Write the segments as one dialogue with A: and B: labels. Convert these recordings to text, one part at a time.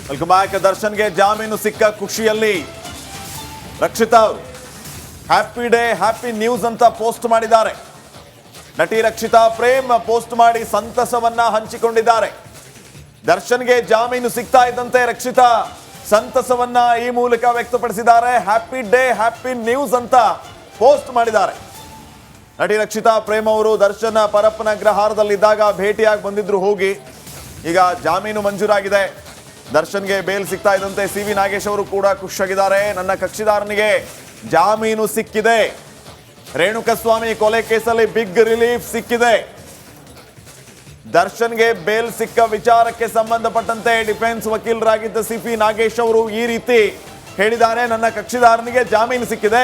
A: Welcome back. ದರ್ಶನ್ಗೆ ಜಾಮೀನು ಸಿಕ್ಕ ಖುಷಿಯಲ್ಲಿ ರಕ್ಷಿತಾ ಅವರು ಹ್ಯಾಪಿ ಡೇ ಹ್ಯಾಪಿ ನ್ಯೂಸ್ ಅಂತ ಪೋಸ್ಟ್ ಮಾಡಿದ್ದಾರೆ. ನಟಿ ರಕ್ಷಿತಾ ಪ್ರೇಮ್ ಪೋಸ್ಟ್ ಮಾಡಿ ಸಂತಸವನ್ನ ಹಂಚಿಕೊಂಡಿದ್ದಾರೆ. ದರ್ಶನ್ಗೆ ಜಾಮೀನು ಸಿಗ್ತಾ ಇದ್ದಂತೆ ರಕ್ಷಿತಾ ಸಂತಸವನ್ನ ಈ ಮೂಲಕ ವ್ಯಕ್ತಪಡಿಸಿದ್ದಾರೆ. ಹ್ಯಾಪಿ ಡೇ ಹ್ಯಾಪಿ ನ್ಯೂಸ್ ಅಂತ ಪೋಸ್ಟ್ ಮಾಡಿದ್ದಾರೆ. ನಟಿ ರಕ್ಷಿತಾ ಪ್ರೇಮ್ ಅವರು ದರ್ಶನ್ ಪರಪ್ಪನ ಅಗ್ರಹಾರದಲ್ಲಿದ್ದಾಗ ಭೇಟಿಯಾಗಿ ಬಂದಿದ್ರು ಹೋಗಿ. ಈಗ ಜಾಮೀನು ಮಂಜೂರಾಗಿದೆ. ದರ್ಶನ್ಗೆ ಬೇಲ್ ಸಿಗ್ತಾ ಇದ್ದಂತೆ ಸಿ.ವಿ. ನಾಗೇಶ್ ಅವರು ಕೂಡ ಖುಷಿಯಾಗಿದ್ದಾರೆ. ನನ್ನ ಕಕ್ಷಿದಾರನಿಗೆ ಜಾಮೀನು ಸಿಕ್ಕಿದೆ. ರೇಣುಕಸ್ವಾಮಿ ಕೊಲೆ ಕೇಸಲ್ಲಿ ಬಿಗ್ ರಿಲೀಫ್ ಸಿಕ್ಕಿದೆ. ದರ್ಶನ್ಗೆ ಬೇಲ್ ಸಿಕ್ಕ ವಿಚಾರಕ್ಕೆ ಸಂಬಂಧಪಟ್ಟಂತೆ ಡಿಫೆನ್ಸ್ ವಕೀಲರಾಗಿದ್ದ ಸಿ.ವಿ. ನಾಗೇಶ್ ಅವರು ಈ ರೀತಿ ಹೇಳಿದ್ದಾರೆ. ನನ್ನ ಕಕ್ಷಿದಾರನಿಗೆ ಜಾಮೀನು ಸಿಕ್ಕಿದೆ.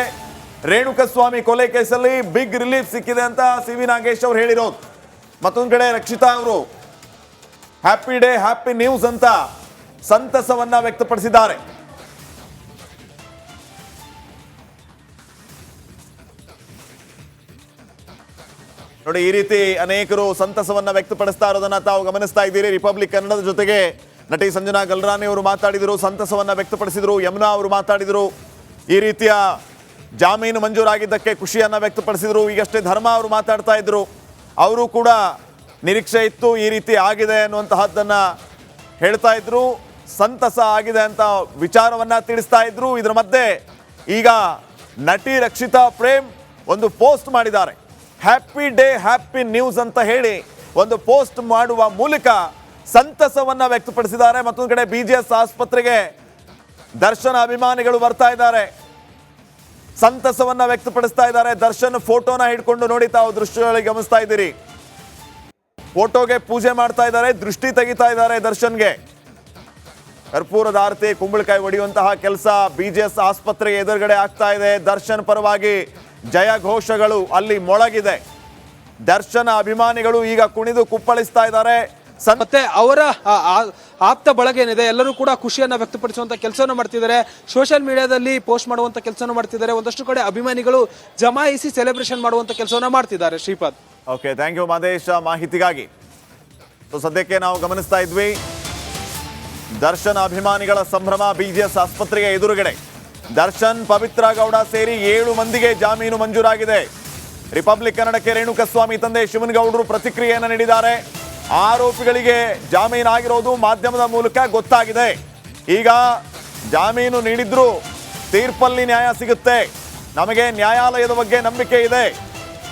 A: ರೇಣುಕಸ್ವಾಮಿ ಕೊಲೆ ಕೇಸಲ್ಲಿ ಬಿಗ್ ರಿಲೀಫ್ ಸಿಕ್ಕಿದೆ ಅಂತ ಸಿ.ವಿ. ನಾಗೇಶ್ ಅವರು ಹೇಳಿರೋದು. ಮತ್ತೊಂದು ಕಡೆ ರಕ್ಷಿತಾ ಅವರು ಹ್ಯಾಪಿ ಡೇ ಹ್ಯಾಪಿ ನ್ಯೂಸ್ ಅಂತ ಸಂತಸವನ್ನ ವ್ಯಕ್ತಪಡಿಸಿದ್ದಾರೆ. ನೋಡಿ, ಈ ರೀತಿ ಅನೇಕರು ಸಂತಸವನ್ನ ವ್ಯಕ್ತಪಡಿಸ್ತಾ ಇರೋದನ್ನ ತಾವು ಗಮನಿಸ್ತಾ ಇದ್ದೀರಿ. ರಿಪಬ್ಲಿಕ್ ಕನ್ನಡದ ಜೊತೆಗೆ ನಟಿ ಸಂಜನಾ ಗಲ್ರಾನಿ ಅವರು ಮಾತಾಡಿದರು, ಸಂತಸವನ್ನ ವ್ಯಕ್ತಪಡಿಸಿದರು. ಯಮುನಾ ಅವರು ಮಾತಾಡಿದರು. ಈ ರೀತಿಯ ಜಾಮೀನು ಮಂಜೂರಾಗಿದ್ದಕ್ಕೆ ಖುಷಿಯನ್ನ ವ್ಯಕ್ತಪಡಿಸಿದರು. ಈಗಷ್ಟೇ ಧರ್ಮ ಅವರು ಮಾತಾಡ್ತಾ ಇದ್ರು. ಅವರು ಕೂಡ ನಿರೀಕ್ಷೆ ಇತ್ತು, ಈ ರೀತಿ ಆಗಿದೆ ಅನ್ನುವಂತಹದ್ದನ್ನ ಹೇಳ್ತಾ ಇದ್ರು. ಸಂತಸ ಆಗಿದೆ ಅಂತ ವಿಚಾರವನ್ನ ತಿಳಿಸ್ತಾ ಇದ್ರು. ಇದರ ಮಧ್ಯೆ ಈಗ ನಟಿ ರಕ್ಷಿತಾ ಪ್ರೇಮ್ ಒಂದು ಪೋಸ್ಟ್ ಮಾಡಿದ್ದಾರೆ. ಹ್ಯಾಪಿ ಡೇ ಹ್ಯಾಪಿ ನ್ಯೂಸ್ ಅಂತ ಹೇಳಿ ಒಂದು ಪೋಸ್ಟ್ ಮಾಡುವ ಮೂಲಕ ಸಂತಸವನ್ನ ವ್ಯಕ್ತಪಡಿಸಿದ್ದಾರೆ. ಮತ್ತೊಂದು ಕಡೆ BGS ಆಸ್ಪತ್ರೆಗೆ ದರ್ಶನ್ ಅಭಿಮಾನಿಗಳು ಬರ್ತಾ ಇದ್ದಾರೆ, ಸಂತಸವನ್ನ ವ್ಯಕ್ತಪಡಿಸ್ತಾ ಇದ್ದಾರೆ. ದರ್ಶನ್ ಫೋಟೋನ ಹಿಡ್ಕೊಂಡು ನೋಡಿ, ತಾವು ದೃಶ್ಯಗಳಿಗೆ ಗಮನಿಸ್ತಾ ಇದ್ದೀರಿ. ಫೋಟೋಗೆ ಪೂಜೆ ಮಾಡ್ತಾ ಇದ್ದಾರೆ, ದೃಷ್ಟಿ ತೆಗಿತಾ ಇದ್ದಾರೆ. ದರ್ಶನ್ಗೆ ಕರ್ಪೂರದ ಆರತಿ, ಕುಂಬಳಕಾಯಿ ಹೊಡೆಯುವಂತಹ ಕೆಲಸ BGS ಆಸ್ಪತ್ರೆಗೆ ಎದುರುಗಡೆ ಆಗ್ತಾ ಇದೆ. ದರ್ಶನ್ ಪರವಾಗಿ ಜಯ ಘೋಷಗಳು ಅಲ್ಲಿ ಮೊಳಗಿದೆ. ದರ್ಶನ ಅಭಿಮಾನಿಗಳು ಈಗ ಕುಣಿದು ಕುಪ್ಪಳಿಸ್ತಾ ಇದ್ದಾರೆ.
B: ಮತ್ತೆ ಅವರ ಆಪ್ತ ಬಳಗ ಏನಿದೆ ಎಲ್ಲರೂ ಕೂಡ ಖುಷಿಯನ್ನ ವ್ಯಕ್ತಪಡಿಸುವಂತ ಕೆಲಸವನ್ನು ಮಾಡ್ತಿದ್ದಾರೆ. ಸೋಷಿಯಲ್ ಮೀಡಿಯಾದಲ್ಲಿ ಪೋಸ್ಟ್ ಮಾಡುವಂತ ಕೆಲಸವನ್ನು ಮಾಡ್ತಿದ್ದಾರೆ. ಒಂದಷ್ಟು ಕಡೆ ಅಭಿಮಾನಿಗಳು ಜಮಾಯಿಸಿ ಸೆಲೆಬ್ರೇಷನ್ ಮಾಡುವಂತ ಕೆಲಸವನ್ನ ಮಾಡ್ತಿದ್ದಾರೆ. Shripad,
A: okay, thank you Madesha ಮಾಹಿತಿಗಾಗಿ. ಸದ್ಯಕ್ಕೆ ನಾವು ಗಮನಿಸ್ತಾ ಇದ್ವಿ ದರ್ಶನ್ ಅಭಿಮಾನಿಗಳ ಸಂಭ್ರಮ. BGS ಆಸ್ಪತ್ರೆಗೆ ಎದುರುಗಡೆ ದರ್ಶನ್, ಪವಿತ್ರ ಗೌಡ ಸೇರಿ 7 ಮಂದಿಗೆ ಜಾಮೀನು ಮಂಜೂರಾಗಿದೆ. ರಿಪಬ್ಲಿಕ್ ಕನ್ನಡಕ್ಕೆ ರೇಣುಕಸ್ವಾಮಿ ತಂದೆ ಶಿವನಗೌಡರು ಪ್ರತಿಕ್ರಿಯೆಯನ್ನು ನೀಡಿದ್ದಾರೆ. ಆರೋಪಿಗಳಿಗೆ ಜಾಮೀನು ಆಗಿರೋದು ಮಾಧ್ಯಮದ ಮೂಲಕ ಗೊತ್ತಾಗಿದೆ. ಈಗ ಜಾಮೀನು ನೀಡಿದ್ರು ತೀರ್ಪಲ್ಲಿ ನ್ಯಾಯ ಸಿಗುತ್ತೆ. ನಮಗೆ ನ್ಯಾಯಾಲಯದ ಬಗ್ಗೆ ನಂಬಿಕೆ ಇದೆ,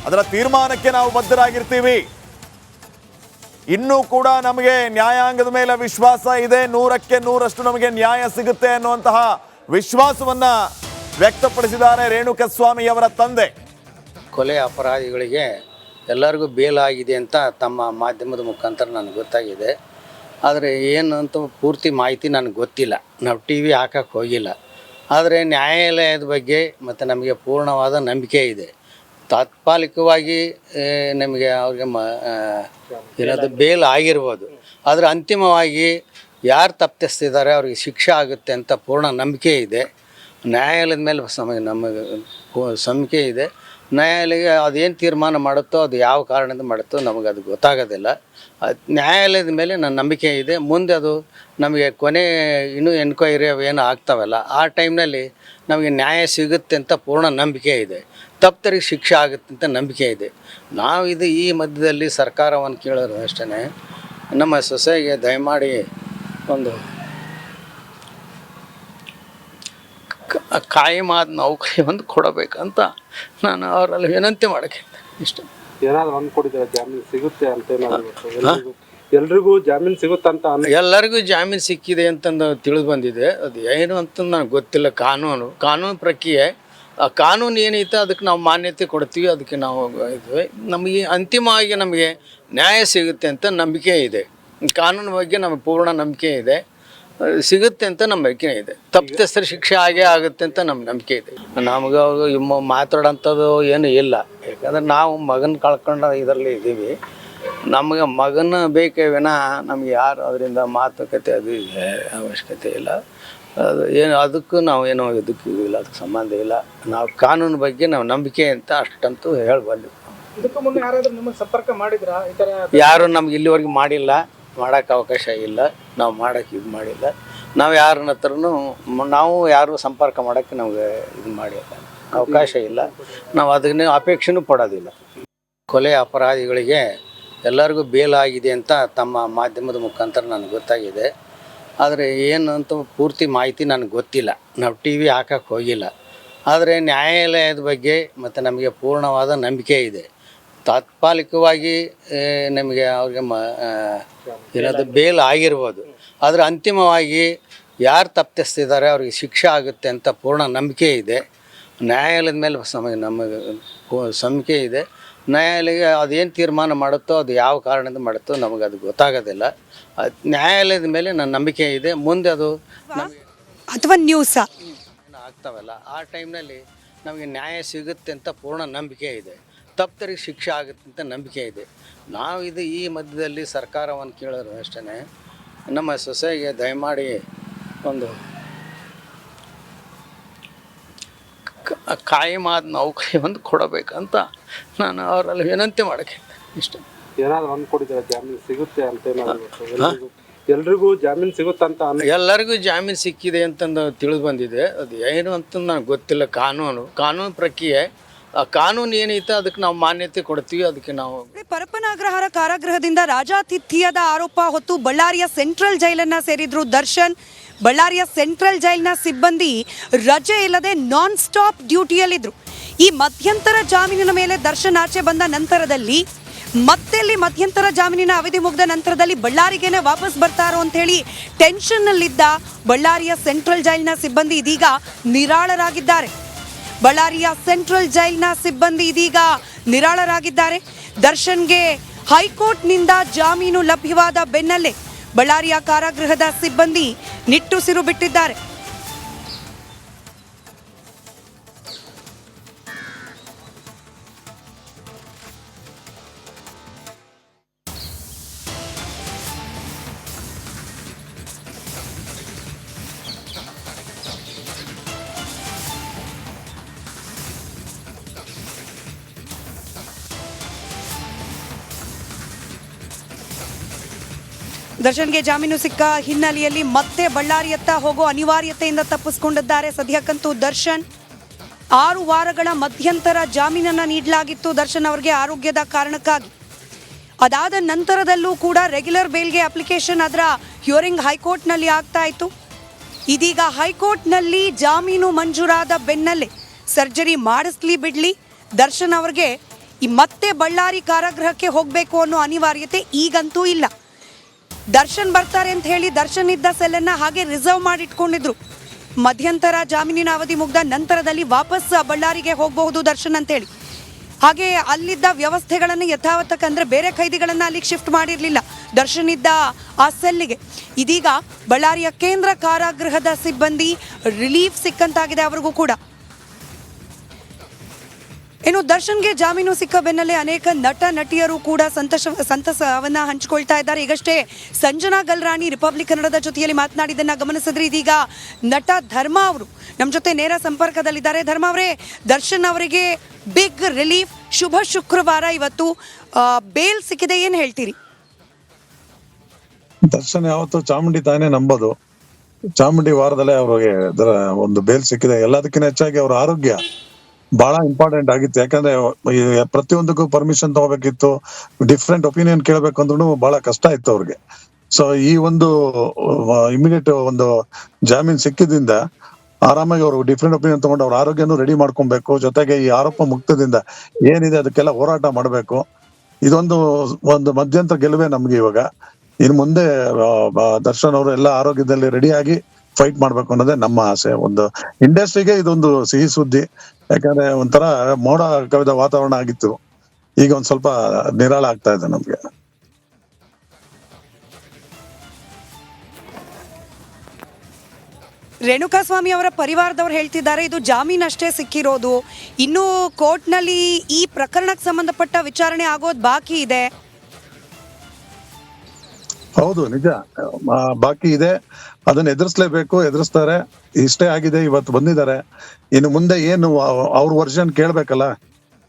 A: ಅದರ ತೀರ್ಮಾನಕ್ಕೆ ನಾವು ಬದ್ಧರಾಗಿರ್ತೀವಿ. ಇನ್ನೂ ಕೂಡ ನಮಗೆ ನ್ಯಾಯಾಂಗದ ಮೇಲೆ ವಿಶ್ವಾಸ ಇದೆ. 100ಕ್ಕೆ 100ರಷ್ಟು ನಮಗೆ ನ್ಯಾಯ ಸಿಗುತ್ತೆ ಅನ್ನುವಂತಹ ವಿಶ್ವಾಸವನ್ನ ವ್ಯಕ್ತಪಡಿಸಿದ್ದಾರೆ ರೇಣುಕಸ್ವಾಮಿಯವರ ತಂದೆ.
C: ಕೊಲೆ ಅಪರಾಧಿಗಳಿಗೆ ಎಲ್ಲರಿಗೂ ಬೇಲ್ ಆಗಿದೆ ಅಂತ ತಮ್ಮ ಮಾಧ್ಯಮದ ಮುಖಾಂತರ ನನಗೆ ಗೊತ್ತಾಗಿದೆ. ಆದರೆ ಏನು ಅಂತ ಪೂರ್ತಿ ಮಾಹಿತಿ ನನಗೆ ಗೊತ್ತಿಲ್ಲ, ನಾವು TV ಹಾಕಕ್ಕೆ ಹೋಗಿಲ್ಲ. ಆದರೆ ನ್ಯಾಯಾಲಯದ ಬಗ್ಗೆ ಮತ್ತು ನಮಗೆ ಪೂರ್ಣವಾದ ನಂಬಿಕೆ ಇದೆ. ತಾತ್ಕಾಲಿಕವಾಗಿ ನಮಗೆ ಅವ್ರಿಗೆ ಏನಾದರೂ ಬೇಲ್ ಆಗಿರ್ಬೋದು, ಆದರೆ ಅಂತಿಮವಾಗಿ ಯಾರು ತಪ್ಪಿಸ್ತಿದ್ದಾರೆ ಅವ್ರಿಗೆ ಶಿಕ್ಷೆ ಆಗುತ್ತೆ ಅಂತ ಪೂರ್ಣ ನಂಬಿಕೆ ಇದೆ. ನ್ಯಾಯಾಲಯದ ಮೇಲೆ ನಮಗೆ ನಂಬಿಕೆ ಇದೆ. ನ್ಯಾಯಾಲಯ ಅದೇನು ತೀರ್ಮಾನ ಮಾಡುತ್ತೋ, ಅದು ಯಾವ ಕಾರಣದಿಂದ ಮಾಡುತ್ತೋ ನಮಗೆ ಅದು ಗೊತ್ತಾಗೋದಿಲ್ಲ. ನ್ಯಾಯಾಲಯದ ಮೇಲೆ ನನ್ನ ನಂಬಿಕೆ ಇದೆ. ಮುಂದೆ ಅದು ನಮಗೆ ಕೊನೆ ಇನ್ನೂ ಎನ್ಕ್ವೈರಿ ಅವೇನು ಆಗ್ತಾವಲ್ಲ, ಆ ಟೈಮ್ನಲ್ಲಿ ನಮಗೆ ನ್ಯಾಯ ಸಿಗುತ್ತೆ ಅಂತ ಪೂರ್ಣ ನಂಬಿಕೆ ಇದೆ. ತಪ್ಪಿತರಿಗೆ ಶಿಕ್ಷೆ ಆಗುತ್ತೆ ಅಂತ ನಂಬಿಕೆ ಇದೆ. ನಾವು ಈ ಮಧ್ಯದಲ್ಲಿ ಸರ್ಕಾರವನ್ನು ಕೇಳೋದು ಅಷ್ಟೇ, ನಮ್ಮ ಸೊಸೆಗೆ ದಯಮಾಡಿ ಒಂದು ಕಾಯಮಾದ ನೌಕರಿ ಒಂದು ಕೊಡಬೇಕಂತ ನಾನು ಅವರಲ್ಲಿ ವಿನಂತಿ ಮಾಡೋಕ್ಕೆ ಇಷ್ಟ.
D: ಏನಾದ್ರು ಒಂದು ಕೊಟ್ಟಿದ್ದಾರೆ, ಜಾಮೀನು ಸಿಗುತ್ತೆ ಅಂತ ಎಲ್ರಿಗೂ ಜಾಮೀನು ಸಿಗುತ್ತಂತ?
C: ಎಲ್ಲರಿಗೂ ಜಾಮೀನು ಸಿಕ್ಕಿದೆ ಅಂತಂದು ತಿಳಿದು ಬಂದಿದೆ. ಅದು ಏನು ಅಂತ ನನಗೆ ಗೊತ್ತಿಲ್ಲ. ಕಾನೂನು ಪ್ರಕ್ರಿಯೆ, ಆ ಕಾನೂನು ಏನೈತೆ ಅದಕ್ಕೆ ನಾವು ಮಾನ್ಯತೆ ಕೊಡ್ತೀವಿ. ಅದಕ್ಕೆ ನಾವು ಇದ್ವಿ. ನಮಗೆ ಅಂತಿಮವಾಗಿ ನಮಗೆ ನ್ಯಾಯ ಸಿಗುತ್ತೆ ಅಂತ ನಂಬಿಕೆ ಇದೆ. ಕಾನೂನು ಬಗ್ಗೆ ನಮಗೆ ಪೂರ್ಣ ನಂಬಿಕೆ ಇದೆ, ಸಿಗುತ್ತೆ ಅಂತ ನಂಬಿಕೆ ಇದೆ. ತಪ್ಪಿತಸ್ಥರ ಶಿಕ್ಷೆ ಆಗೇ ಆಗುತ್ತೆ ಅಂತ ನಮ್ಮ ನಂಬಿಕೆ ಇದೆ. ನಮಗೆ ಮಾತಾಡೋಂಥದ್ದು ಏನು ಇಲ್ಲ, ಯಾಕಂದ್ರೆ ನಾವು ಮಗನ ಕಳ್ಕೊಂಡು ಇದರಲ್ಲಿ ಇದ್ದೀವಿ. ನಮಗೆ ಮಗನ ಬೇಕೇ ವಿನಃ ನಮ್ಗೆ ಯಾರು ಅದರಿಂದ ಮಾತುಕತೆ ಅದು ಅವಶ್ಯಕತೆ ಇಲ್ಲ. ಅದು ಏನು ಅದಕ್ಕೂ ನಾವು ಏನೋ ಇದಕ್ಕೂ ಇಲ್ಲ, ಅದಕ್ಕೆ ಸಂಬಂಧ ಇಲ್ಲ. ನಾವು ಕಾನೂನು ಬಗ್ಗೆ ನಾವು ನಂಬಿಕೆ ಅಂತ ಅಷ್ಟಂತೂ ಹೇಳ್ಬಲ್ಲು.
B: ಇದಕ್ಕೂ ಮುನ್ನ ಯಾರಾದರೂ ನಿಮಗೆ ಸಂಪರ್ಕ ಮಾಡಿದ್ರಾ?
C: ಯಾರು ನಮ್ಗೆ ಇಲ್ಲಿವರೆಗೆ ಮಾಡಿಲ್ಲ, ಮಾಡೋಕ್ಕೆ ಅವಕಾಶ ಇಲ್ಲ, ನಾವು ಮಾಡೋಕ್ಕೆ ಇದು ಮಾಡಿಲ್ಲ. ನಾವು ಯಾರನ್ನ ಹತ್ರನೂ ನಾವು ಯಾರು ಸಂಪರ್ಕ ಮಾಡೋಕ್ಕೆ ನಮಗೆ ಇದು ಮಾಡಿ ಅವಕಾಶ ಇಲ್ಲ. ನಾವು ಅದನ್ನೇ ಅಪೇಕ್ಷೆನೂ ಪಡೋದಿಲ್ಲ. ಕೊಲೆ ಅಪರಾಧಿಗಳಿಗೆ ಎಲ್ಲರಿಗೂ ಬೇಲಾಗಿದೆ ಅಂತ ತಮ್ಮ ಮಾಧ್ಯಮದ ಮುಖಾಂತರ ನನಗೆ ಗೊತ್ತಾಗಿದೆ. ಆದರೆ ಏನು ಅಂತ ಪೂರ್ತಿ ಮಾಹಿತಿ ನನಗೆ ಗೊತ್ತಿಲ್ಲ. ನಾವು ಟಿ ವಿ ಹಾಕಕ್ಕೆ ಹೋಗಿಲ್ಲ. ಆದರೆ ನ್ಯಾಯಾಲಯದ ಬಗ್ಗೆ ಮತ್ತು ನಮಗೆ ಪೂರ್ಣವಾದ ನಂಬಿಕೆ ಇದೆ. ತಾತ್ಕಾಲಿಕವಾಗಿ ನಮಗೆ ಅವ್ರಿಗೆ ಏನಾದರೂ ಬೇಲ್ ಆಗಿರ್ಬೋದು. ಆದರೆ ಅಂತಿಮವಾಗಿ ಯಾರು ತಪ್ಪಿಸ್ತಿದ್ದಾರೆ ಅವ್ರಿಗೆ ಶಿಕ್ಷೆ ಆಗುತ್ತೆ ಅಂತ ಪೂರ್ಣ ನಂಬಿಕೆ ಇದೆ. ನ್ಯಾಯಾಲಯದ ಮೇಲೆ ನಮಗೆ ನಂಬಿಕೆ ಇದೆ. ನ್ಯಾಯಾಲಯ ಅದೇನು ತೀರ್ಮಾನ ಮಾಡುತ್ತೋ ಅದು ಯಾವ ಕಾರಣದಿಂದ ಮಾಡುತ್ತೋ ನಮಗೆ ಅದು ಗೊತ್ತಾಗೋದಿಲ್ಲ. ನ್ಯಾಯಾಲಯದ ಮೇಲೆ ನನ್ನ ನಂಬಿಕೆ ಇದೆ. ಮುಂದೆ ಅದು ನಮಗೆ
E: ಅಥವಾ ನ್ಯೂಸ
C: ಆಗ್ತಾವಲ್ಲ ಆ ಟೈಮ್ನಲ್ಲಿ ನಮಗೆ ನ್ಯಾಯ ಸಿಗುತ್ತೆ ಅಂತ ಪೂರ್ಣ ನಂಬಿಕೆ ಇದೆ. ತಪ್ಪರಿಗೆ ಶಿಕ್ಷೆ ಆಗುತ್ತೆ ಅಂತ ನಂಬಿಕೆ ಇದೆ. ನಾವು ಇದು ಈ ಮಧ್ಯದಲ್ಲಿ ಸರ್ಕಾರವನ್ನು ಕೇಳೋರು ಅಷ್ಟೇ, ನಮ್ಮ ಸೊಸೆಗೆ ದಯಮಾಡಿ ಒಂದು ಕಾಯಮಾದ ನೌಕರಿ ಒಂದು ಕೊಡಬೇಕಂತ ನಾನು ಅವರಲ್ಲಿ ವಿನಂತಿ ಮಾಡೋಕ್ಕೆ ಇಷ್ಟ.
D: ಏನಾದ್ರು ಅಂದ್ಕೊಡಿದ್ದಾರೆ ಜಾಮೀನು ಸಿಗುತ್ತೆ ಅಂತ ಎಲ್ರಿಗೂ ಜಾಮೀನು ಸಿಗುತ್ತಂತ
C: ಎಲ್ಲರಿಗೂ ಜಾಮೀನು ಸಿಕ್ಕಿದೆ ಅಂತಂದು ತಿಳಿದು ಬಂದಿದೆ. ಅದು ಏನು ಅಂತ ನನಗೆ ಗೊತ್ತಿಲ್ಲ. ಕಾನೂನು ಪ್ರಕ್ರಿಯೆ, ಆ ಕಾನೂನು ಏನೈತೆ ಅದಕ್ಕೆ ನಾವು ಮಾನ್ಯತೆ ಕೊಡ್ತೀವಿ. ಅದಕ್ಕೆ ನಾವು
E: ಪರಪ್ಪನ ಕಾರಾಗೃಹದಿಂದ ರಾಜಾತಿಥ್ಯದ ಆರೋಪ ಹೊತ್ತು ಬಳ್ಳಾರಿಯ ಸೆಂಟ್ರಲ್ ಜೈಲನ್ನ ಸೇರಿದ್ರು ದರ್ಶನ್. ಬಳ್ಳಾರಿಯ ಸೆಂಟ್ರಲ್ ಜೈಲಿನ ಸಿಬ್ಬಂದಿ ರಜೆ ಇಲ್ಲದೆ ನಾನ್ ಸ್ಟಾಪ್ ಡ್ಯೂಟಿಯಲ್ಲಿದ್ರು. ಈ ಮಧ್ಯಂತರ ಜಾಮೀನಿನ ಮೇಲೆ ದರ್ಶನ್ ಆಚೆ ಬಂದ ನಂತರದಲ್ಲಿ ಮತ್ತೆ ಮಧ್ಯಂತರ ಜಾಮೀನಿನ ಅವಧಿ ಮುಗಿದ ನಂತರದಲ್ಲಿ ಬಳ್ಳಾರಿಗೆನೆ ವಾಪಸ್ ಬರ್ತಾರೋ ಅಂತ ಹೇಳಿ ಟೆನ್ಷನ್ನಲ್ಲಿದ್ದ ಬಳ್ಳಾರಿಯ ಸೆಂಟ್ರಲ್ ಜೈಲಿನ ಸಿಬ್ಬಂದಿ ಇದೀಗ ನಿರಾಳರಾಗಿದ್ದಾರೆ. ಬಳ್ಳಾರಿಯ ಸೆಂಟ್ರಲ್ ಜೈಲಿನ ಸಿಬ್ಬಂದಿ ಇದೀಗ ನಿರಾಳರಾಗಿದ್ದಾರೆ. ದರ್ಶನ್ಗೆ ಹೈಕೋರ್ಟ್ನಿಂದ ಜಾಮೀನು ಲಭ್ಯವಾದ ಬೆನ್ನಲ್ಲೇ ಬಳ್ಳಾರಿಯ ಕಾರಾಗೃಹದ ಸಿಬ್ಬಂದಿ ನಿಟ್ಟುಸಿರು ಬಿಟ್ಟಿದ್ದಾರೆ. ದರ್ಶನ್ಗೆ ಜಾಮೀನು ಸಿಕ್ಕ ಹಿನ್ನೆಲೆಯಲ್ಲಿ ಮತ್ತೆ ಬಳ್ಳಾರಿಯತ್ತ ಹೋಗೋ ಅನಿವಾರ್ಯತೆಯಿಂದ ತಪ್ಪಿಸಿಕೊಂಡಿದ್ದಾರೆ. ಸದ್ಯಕ್ಕಂತೂ ದರ್ಶನ್ 6 ವಾರಗಳ ಮಧ್ಯಂತರ ಜಾಮೀನನ್ನು ನೀಡಲಾಗಿತ್ತು ದರ್ಶನ್ ಅವರಿಗೆ ಆರೋಗ್ಯದ ಕಾರಣಕ್ಕಾಗಿ. ಅದಾದ ನಂತರದಲ್ಲೂ ಕೂಡ ರೆಗ್ಯುಲರ್ ಬೇಲ್ಗೆ ಅಪ್ಲಿಕೇಶನ್ ಅದರ ಹಿಯರಿಂಗ್ ಹೈಕೋರ್ಟ್ನಲ್ಲಿ ಆಗ್ತಾ ಇತ್ತು. ಇದೀಗ ಹೈಕೋರ್ಟ್ನಲ್ಲಿ ಜಾಮೀನು ಮಂಜೂರಾದ ಬೆನ್ನಲ್ಲೇ ಸರ್ಜರಿ ಮಾಡಿಸ್ಲಿ ಬಿಡಲಿ ದರ್ಶನ್ ಅವರಿಗೆ ಮತ್ತೆ ಬಳ್ಳಾರಿ ಕಾರಾಗೃಹಕ್ಕೆ ಹೋಗಬೇಕು ಅನ್ನೋ ಅನಿವಾರ್ಯತೆ ಈಗಂತೂ ಇಲ್ಲ. ದರ್ಶನ್ ಬರ್ತಾರೆ ಅಂತ ಹೇಳಿ ದರ್ಶನ್ ಇದ್ದ ಸೆಲ್ಲನ್ನು ಹಾಗೆ ರಿಸರ್ವ್ ಮಾಡಿಟ್ಕೊಂಡಿದ್ರು. ಮಧ್ಯಂತರ ಜಾಮೀನಿನ ಅವಧಿ ಮುಗ್ದ ನಂತರದಲ್ಲಿ ವಾಪಸ್ ಬಳ್ಳಾರಿಗೆ ಹೋಗಬಹುದು ದರ್ಶನ್ ಅಂತೇಳಿ. ಹಾಗೆ ಅಲ್ಲಿದ್ದ ವ್ಯವಸ್ಥೆಗಳನ್ನು ಯಥಾವತ್ತಕ್ಕಂದ್ರೆ ಬೇರೆ ಖೈದಿಗಳನ್ನು ಅಲ್ಲಿಗೆ ಶಿಫ್ಟ್ ಮಾಡಿರಲಿಲ್ಲ ದರ್ಶನ್ ಇದ್ದ ಆ ಸೆಲ್ಲಿಗೆ. ಇದೀಗ ಬಳ್ಳಾರಿಯ ಕೇಂದ್ರ ಕಾರಾಗೃಹದ ಸಿಬ್ಬಂದಿ ರಿಲೀಫ್ ಸಿಕ್ಕಂತಾಗಿದೆ ಅವರಿಗೂ ಕೂಡ. ಇನ್ನು ದರ್ಶನ್ಗೆ ಜಾಮೀನು ಸಿಕ್ಕ ಬೆನ್ನಲ್ಲೇ ಅನೇಕ ನಟ ನಟಿಯರು ಕೂಡ ಸಂತಸವನ್ನ ಹಂಚಿಕೊಳ್ತಾ ಇದ್ದಾರೆ. ಈಗಷ್ಟೇ ಸಂಜನಾ ಗಲ್ರಾಣಿ ರಿಪಬ್ಲಿಕ್ ಕನ್ನಡದ ಜೊತೆಯಲ್ಲಿ ಮಾತನಾಡಿದ್ದನ್ನ ಗಮನಿಸಿದ್ರೆ ಇದೀಗ ನಟ ಧರ್ಮ ಅವರು ನಮ್ಮ ಜೊತೆ ನೇರ ಸಂಪರ್ಕದಲ್ಲಿದ್ದಾರೆ. ಧರ್ಮ ಅವರೇ, ದರ್ಶನ್ ಅವರಿಗೆ ಬಿಗ್ ರಿಲೀಫ್, ಶುಭ ಶುಕ್ರವಾರ, ಇವತ್ತು ಬೇಲ್ ಸಿಕ್ಕಿದೆ, ಏನ್ ಹೇಳ್ತೀರಿ?
F: ದರ್ಶನ್ ಯಾವತ್ತು ಚಾಮುಂಡಿ ತಾನೇ ನಂಬೋದು. ಚಾಮುಂಡಿ ವಾರದಲ್ಲೇ ಅವ್ರಿಗೆ ಒಂದು ಬೇಲ್ ಸಿಕ್ಕಿದೆ. ಎಲ್ಲದಕ್ಕಿಂತ ಹೆಚ್ಚಾಗಿ ಅವ್ರ ಆರೋಗ್ಯ ಬಹಳ ಇಂಪಾರ್ಟೆಂಟ್ ಆಗಿತ್ತು. ಯಾಕಂದ್ರೆ ಪ್ರತಿಯೊಂದಕ್ಕೂ ಪರ್ಮಿಷನ್ ತಗೋಬೇಕಿತ್ತು, ಡಿಫ್ರೆಂಟ್ ಒಪಿನಿಯನ್ ಕೇಳಬೇಕು ಅಂದ್ರೂ ಬಹಳ ಕಷ್ಟ ಇತ್ತು ಅವ್ರಿಗೆ. ಸೊ ಈ ಒಂದು ಇಮಿಡಿಯೇಟ್ ಒಂದು ಜಾಮೀನ್ ಸಿಕ್ಕಿದ್ರಿಂದ ಆರಾಮಾಗಿ ಅವರು ಡಿಫ್ರೆಂಟ್ ಒಪಿನಿಯನ್ ತಗೊಂಡು ಅವ್ರ ಆರೋಗ್ಯನೂ ರೆಡಿ ಮಾಡ್ಕೊಬೇಕು. ಜೊತೆಗೆ ಈ ಆರೋಪ ಮುಕ್ತದಿಂದ ಏನಿದೆ ಅದಕ್ಕೆಲ್ಲ ಹೋರಾಟ ಮಾಡ್ಬೇಕು. ಒಂದು ಮಧ್ಯಂತರ ಗೆಲುವೇ ನಮ್ಗೆ ಇವಾಗ. ಇನ್ನು ಮುಂದೆ ದರ್ಶನ್ ಅವರು ಎಲ್ಲ ಆರೋಗ್ಯದಲ್ಲಿ ರೆಡಿಯಾಗಿ ಫೈಟ್ ಮಾಡ್ಬೇಕು ಅನ್ನೋದೇ ನಮ್ಮ ಆಸೆ. ಒಂದು ಇಂಡಸ್ಟ್ರಿಗೆ ಇದೊಂದು ಸಿಹಿ ಸುದ್ದಿ. ಯಾಕಂದ್ರೆ ಒಂಥರ ಮೋಡ ಕವಿದ ವಾತಾವರಣ ಆಗಿತ್ತು, ಈಗ ಒಂದ್ ಸ್ವಲ್ಪ ನಿರಾಳ ಆಗ್ತಾ ಇದೆ ನಮ್ಗೆ.
E: ರೇಣುಕಾಸ್ವಾಮಿ ಅವರ ಪರಿವಾರದವ್ರು ಹೇಳ್ತಿದ್ದಾರೆ ಇದು ಜಾಮೀನಷ್ಟೇ ಸಿಕ್ಕಿರೋದು, ಇನ್ನೂ ಕೋರ್ಟ್ನಲ್ಲಿ ಈ ಪ್ರಕರಣಕ್ಕೆ ಸಂಬಂಧಪಟ್ಟ ವಿಚಾರಣೆ ಆಗೋದು ಬಾಕಿ ಇದೆ.
F: ಹೌದು, ನಿಜ, ಬಾಕಿ ಇದೆ. ಅದನ್ನ ಎದುರಿಸ್ಲೇಬೇಕು, ಎದುರಿಸ್ತಾರೆ. ಇಷ್ಟೇ ಆಗಿದೆ, ಇವತ್ತು ಬಂದಿದ್ದಾರೆ. ಇನ್ನು ಮುಂದೆ ಏನು ಅವ್ರ ವರ್ಷನ್ ಕೇಳ್ಬೇಕಲ್ಲ.